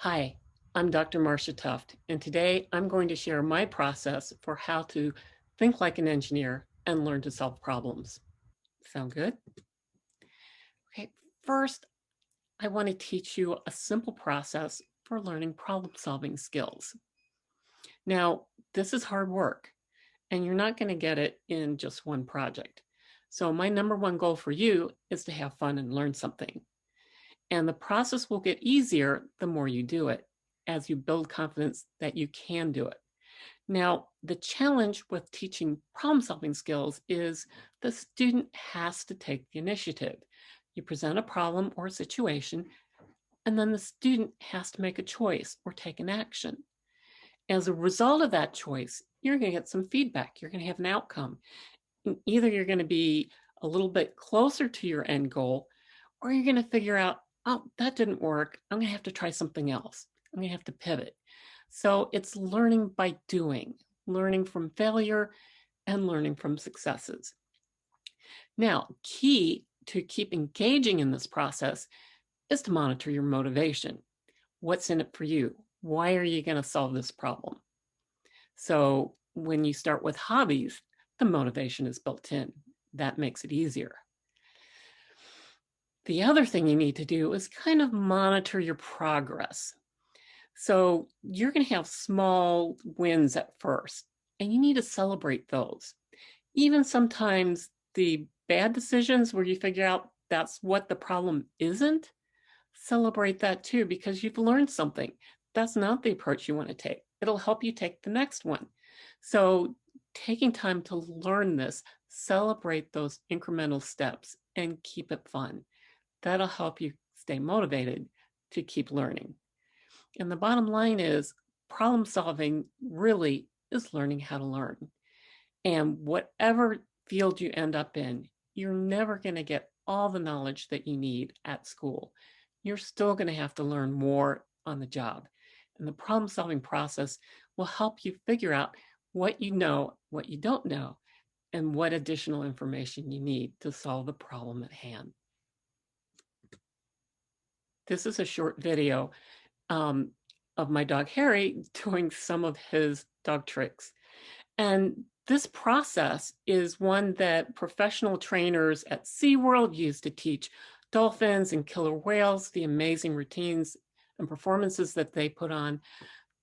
Hi, I'm Dr. Marcia Tuft, and today I'm going to share my process for how to think like an engineer and learn to solve problems. Sound good? Okay, first, I want to teach you a simple process for learning problem solving skills. Now, this is hard work, and you're not going to get it in just one project. So, my number one goal for you is to have fun and learn something. And the process will get easier the more you do it, as you build confidence that you can do it. Now, the challenge with teaching problem solving skills is the student has to take the initiative. You present a problem or a situation, and then the student has to make a choice or take an action. As a result of that choice, you're going to get some feedback. You're going to have an outcome. And either you're going to be a little bit closer to your end goal, or you're going to figure out, oh, that didn't work. I'm going to have to try something else. I'm going to have to pivot. So it's learning by doing, learning from failure and learning from successes. Now, key to keep engaging in this process is to monitor your motivation. What's in it for you? Why are you going to solve this problem? So when you start with hobbies, the motivation is built in. That makes it easier. The other thing you need to do is kind of monitor your progress. So you're going to have small wins at first, and you need to celebrate those. Even sometimes the bad decisions where you figure out that's what the problem isn't, celebrate that too, because you've learned something. That's not the approach you want to take. It'll help you take the next one. So taking time to learn this, celebrate those incremental steps and keep it fun. That'll help you stay motivated to keep learning. And the bottom line is problem solving really is learning how to learn. And whatever field you end up in, you're never going to get all the knowledge that you need at school. You're still going to have to learn more on the job. And the problem solving process will help you figure out what you know, what you don't know, and what additional information you need to solve the problem at hand. This is a short video um, of my dog Harry doing some of his dog tricks. And this process is one that professional trainers at SeaWorld use to teach dolphins and killer whales the amazing routines and performances that they put on.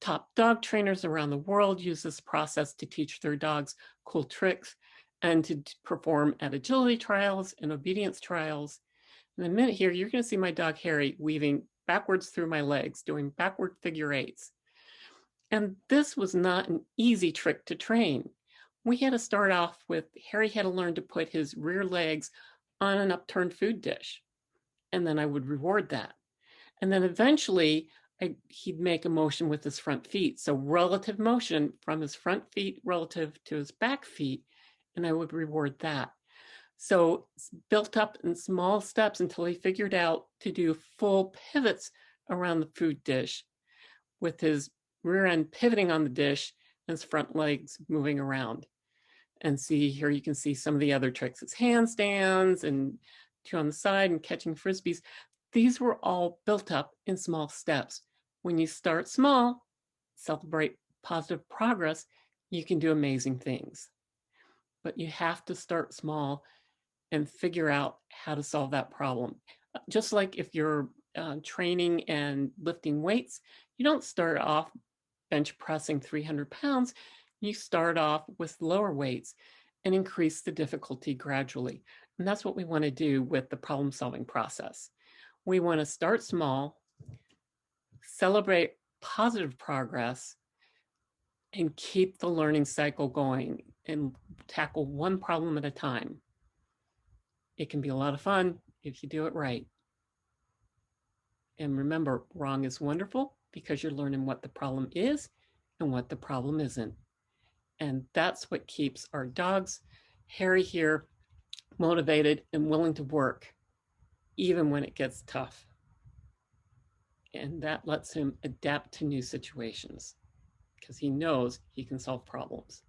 Top dog trainers around the world use this process to teach their dogs cool tricks and to perform at agility trials and obedience trials. In a minute here, you're going to see my dog Harry weaving backwards through my legs, doing backward figure eights. And this was not an easy trick to train. We had to start off with Harry had to learn to put his rear legs on an upturned food dish. And then I would reward that. And then eventually he'd make a motion with his front feet. So relative motion from his front feet relative to his back feet. And I would reward that. So it's built up in small steps until he figured out to do full pivots around the food dish with his rear end pivoting on the dish and his front legs moving around. And see here, you can see some of the other tricks. It's handstands and two on the side and catching frisbees. These were all built up in small steps. When you start small, celebrate positive progress, you can do amazing things. But you have to start small and figure out how to solve that problem. Just like if you're training and lifting weights, you don't start off bench pressing 300 pounds. You start off with lower weights and increase the difficulty gradually. And that's what we want to do with the problem solving process. We want to start small, celebrate positive progress, and keep the learning cycle going and tackle one problem at a time. It can be a lot of fun if you do it right. And remember, wrong is wonderful because you're learning what the problem is and what the problem isn't. And that's what keeps our dogs, Harry here, motivated and willing to work, even when it gets tough. And that lets him adapt to new situations because he knows he can solve problems.